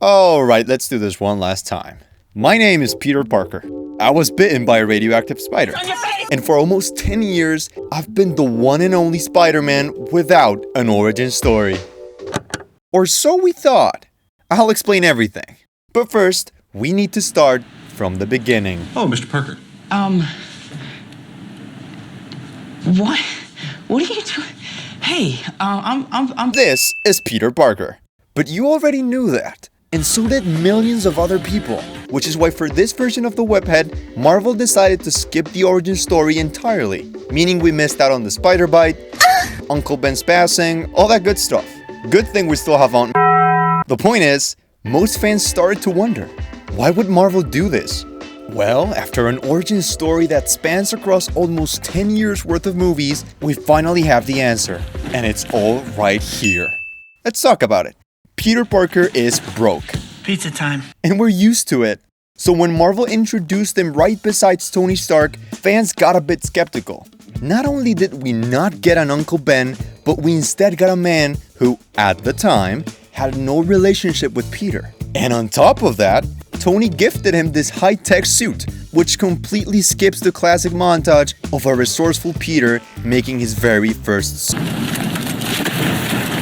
Alright, let's do this one last time. My name is Peter Parker. I was bitten by a radioactive spider. And for almost 10 years, I've been the one and only Spider-Man without an origin story. Or so we thought. I'll explain everything. But first, we need to start from the beginning. Oh, Mr. Parker. What? What are you doing? Hey, I'm... This is Peter Parker. But you already knew that. And so did millions of other people. Which is why for this version of the webhead, Marvel decided to skip the origin story entirely. Meaning we missed out on the spider bite, Uncle Ben's passing, all that good stuff. Good thing we still have on. The point is, most fans started to wonder, why would Marvel do this? Well, after an origin story that spans across almost 10 years worth of movies, we finally have the answer. And it's all right here. Let's talk about it. Peter Parker is broke. Pizza time. And we're used to it. So when Marvel introduced him right beside Tony Stark, fans got a bit skeptical. Not only did we not get an Uncle Ben, but we instead got a man who, at the time, had no relationship with Peter. And on top of that, Tony gifted him this high-tech suit, which completely skips the classic montage of a resourceful Peter making his very first suit.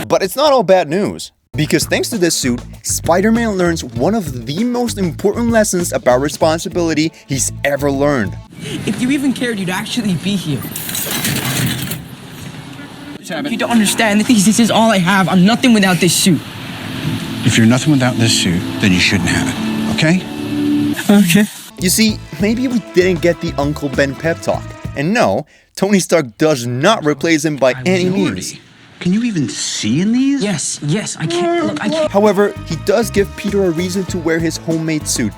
But it's not all bad news. Because thanks to this suit, Spider-Man learns one of the most important lessons about responsibility he's ever learned. If you even cared, you'd actually be here. You don't understand. The thing is, this is all I have. I'm nothing without this suit. If you're nothing without this suit, then you shouldn't have it, okay? Okay. You see, maybe we didn't get the Uncle Ben pep talk. And no, Tony Stark does not replace him by any means. Can you even see in these? Yes, I can't. Look, I can't. However, he does give Peter a reason to wear his homemade suit.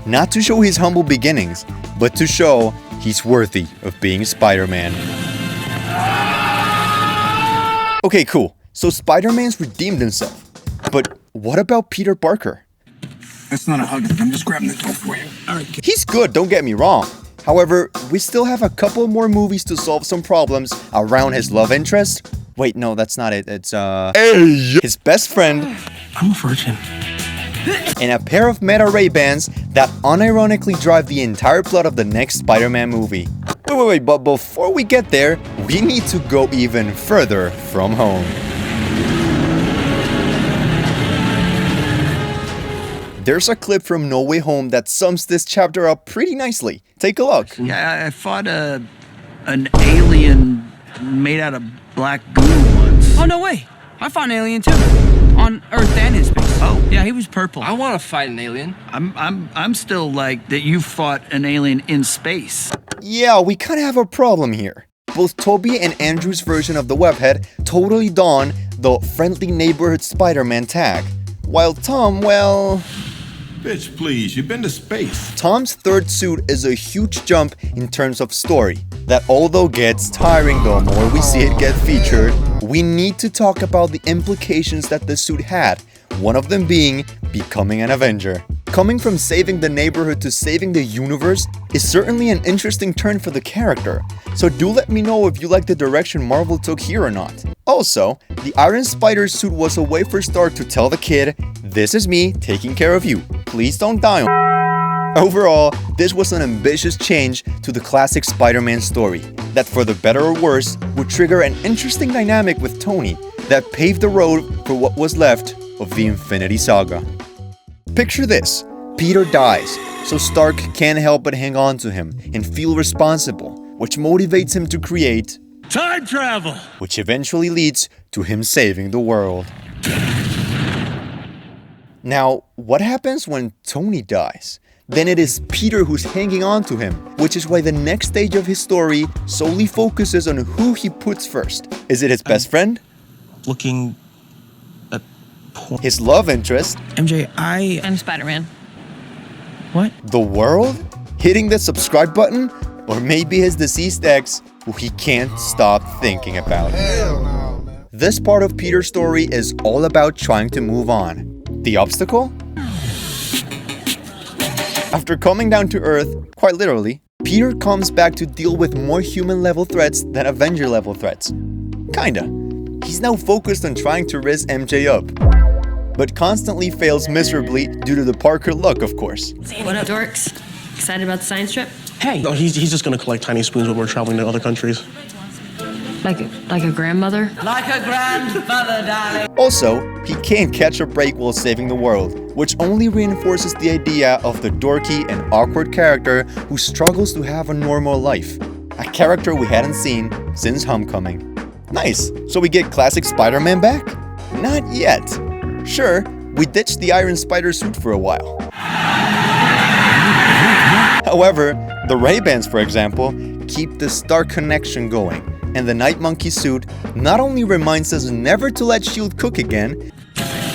Not to show his humble beginnings, but to show he's worthy of being Spider-Man. Okay, cool. So Spider-Man's redeemed himself. But what about Peter Parker? That's not a hug. I'm just grabbing the door for you. All right. He's good, don't get me wrong. However, we still have a couple more movies to solve some problems around his love interest. Wait, no, that's not it. It's, his best friend. I'm a virgin. And a pair of Meta Ray-Bans that unironically drive the entire plot of the next Spider-Man movie. Wait, but before we get there, we need to go even further from home. There's a clip from No Way Home that sums this chapter up pretty nicely. Take a look. Yeah, I fought an alien made out of black goo once. Oh, no way. I fought an alien too. On Earth and in space. Oh. Yeah, he was purple. I want to fight an alien. I'm still like that you fought an alien in space. Yeah, we kind of have a problem here. Both Tobey and Andrew's version of the webhead totally don the friendly neighborhood Spider-Man tag. While Tom, well... Bitch, please, you've been to space. Tom's third suit is a huge jump in terms of story, that although gets tiring the more we see it get featured, we need to talk about the implications that the suit had, one of them being becoming an Avenger. Coming from saving the neighborhood to saving the universe is certainly an interesting turn for the character, so do let me know if you like the direction Marvel took here or not. Also, the Iron Spider suit was a way for Stark to tell the kid, "This is me taking care of you, please don't die." Overall, this was an ambitious change to the classic Spider-Man story, that for the better or worse, would trigger an interesting dynamic with Tony that paved the road for what was left of the Infinity Saga. Picture this, Peter dies, so Stark can't help but hang on to him and feel responsible, which motivates him to create Time travel! which eventually leads to him saving the world. Now, what happens when Tony dies? Then it is Peter who's hanging on to him, which is why the next stage of his story solely focuses on who he puts first. Is it his best friend? Looking at porn. His love interest? MJ, I'm Spider-Man. What? The world? Hitting the subscribe button? Or maybe his deceased ex, who he can't stop thinking about. This part of Peter's story is all about trying to move on. The obstacle? After coming down to Earth, quite literally, Peter comes back to deal with more human-level threats than Avenger-level threats. Kinda. He's now focused on trying to raise MJ up. but constantly fails miserably due to the Parker luck, of course. What up, dorks? Excited about the science trip? Hey. No, he's just gonna collect tiny spoons when we're traveling to other countries. Like a grandmother? Like a grandmother, darling. Also, he can't catch a break while saving the world, which only reinforces the idea of the dorky and awkward character who struggles to have a normal life. A character we hadn't seen since Homecoming. Nice, so we get classic Spider-Man back? Not yet. Sure, we ditched the Iron Spider suit for a while. However, the Ray-Bans, for example, keep the Stark connection going, and the Night Monkey suit not only reminds us never to let S.H.I.E.L.D. cook again,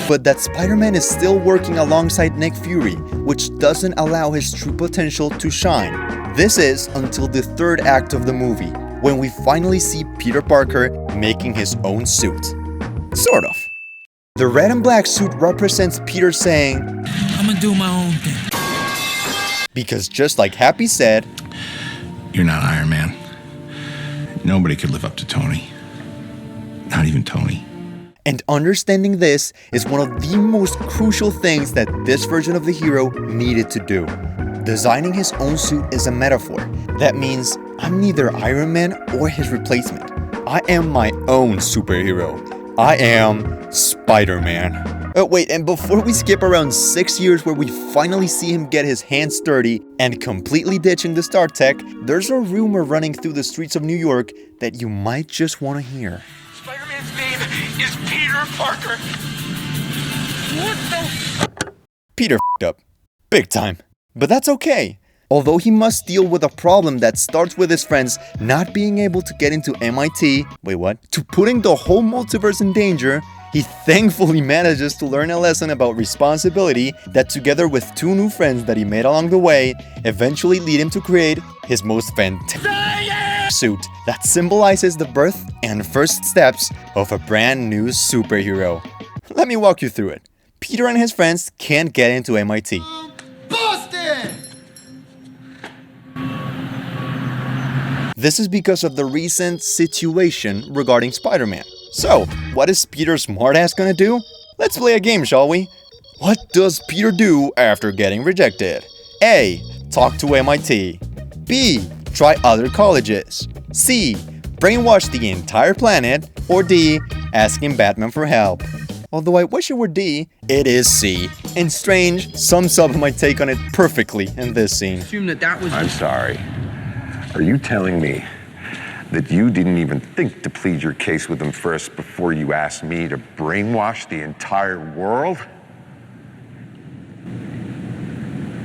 but that Spider-Man is still working alongside Nick Fury, which doesn't allow his true potential to shine. This is until the third act of the movie, when we finally see Peter Parker making his own suit. Sort of. The red and black suit represents Peter saying, I'm gonna do my own thing. Because just like Happy said, You're not Iron Man. Nobody could live up to Tony. Not even Tony. and understanding this is one of the most crucial things that this version of the hero needed to do. Designing his own suit is a metaphor. That means I'm neither Iron Man or his replacement. I am my own superhero. I am Spider-Man. Oh wait, and before we skip around 6 years where we finally see him get his hands dirty and completely ditching the Stark tech, there's a rumor running through the streets of New York that you might just want to hear. Spider-Man's name is Peter Parker. What the? Peter f***ed up. Big time. But that's okay. Although he must deal with a problem that starts with his friends not being able to get into MIT, to putting the whole multiverse in danger, he thankfully manages to learn a lesson about responsibility that, together with 2 new friends that he made along the way, eventually lead him to create his most fantastic suit that symbolizes the birth and first steps of a brand new superhero. Let me walk you through it. Peter and his friends can't get into MIT. This is because of the recent situation regarding Spider-Man. So, what is Peter smartass gonna do? Let's play a game, shall we? What does Peter do after getting rejected? A. Talk to MIT. B. Try other colleges. C. Brainwash the entire planet. Or D. Asking Batman for help. Although I wish it were D, it is C. And Strange sums up my take on it perfectly in this scene. Assume that was. I'm sorry. Are you telling me that you didn't even think to plead your case with them first before you asked me to brainwash the entire world?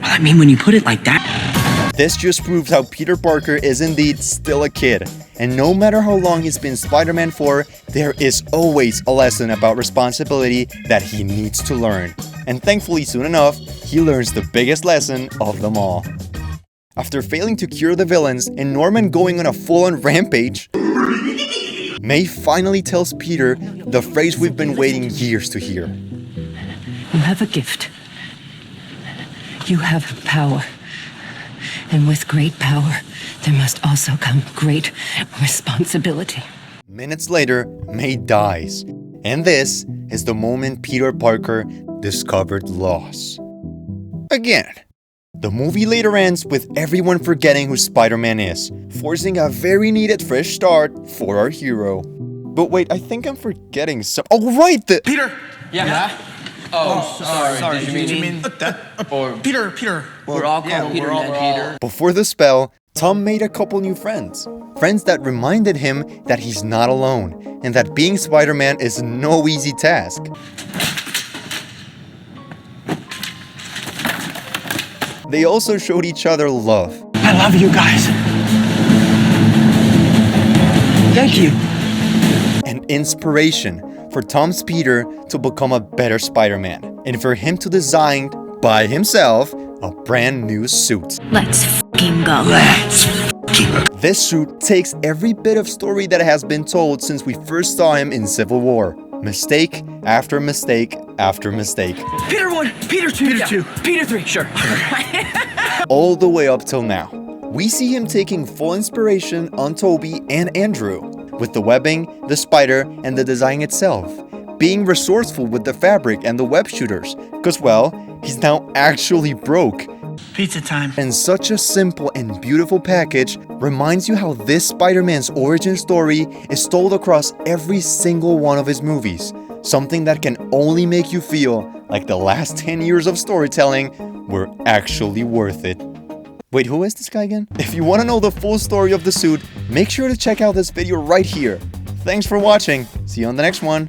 Well, I mean, when you put it like that. This just proves how Peter Parker is indeed still a kid. And no matter how long he's been Spider-Man for, there is always a lesson about responsibility that he needs to learn. And thankfully, soon enough, he learns the biggest lesson of them all. After failing to cure the villains and Norman going on a full-on rampage, May finally tells Peter the phrase we've been waiting years to hear. You have a gift. You have power. And with great power, there must also come great responsibility. Minutes later, May dies. And this is the moment Peter Parker discovered loss. Again. The movie later ends with everyone forgetting who Spider-Man is, forcing a very needed fresh start for our hero. But wait, I think I'm forgetting some. Oh, right! Peter! Yeah? Oh, sorry. Did you mean that? Peter. We're all calling Peter. Before the spell, Tom made a couple new friends. Friends that reminded him that he's not alone, and that being Spider-Man is no easy task. They also showed each other love. I love you guys. Thank you. And inspiration for Tom's Peter to become a better Spider-Man. And for him to design, by himself, a brand new suit. Let's fucking go. This suit takes every bit of story that has been told since we first saw him in Civil War. Mistake after mistake after mistake. Peter 1, Peter 2, Peter 2. Peter 3, sure. All the way up till now. We see him taking full inspiration on Tobey and Andrew, with the webbing, the spider, and the design itself. being resourceful with the fabric and the web shooters, because well, he's now actually broke. Pizza time. And such a simple and beautiful package reminds you how this Spider-Man's origin story is told across every single one of his movies. Something that can only make you feel like the last 10 years of storytelling were actually worth it. Wait, who is this guy again? If you want to know the full story of the suit, make sure to check out this video right here. Thanks for watching. See you on the next one.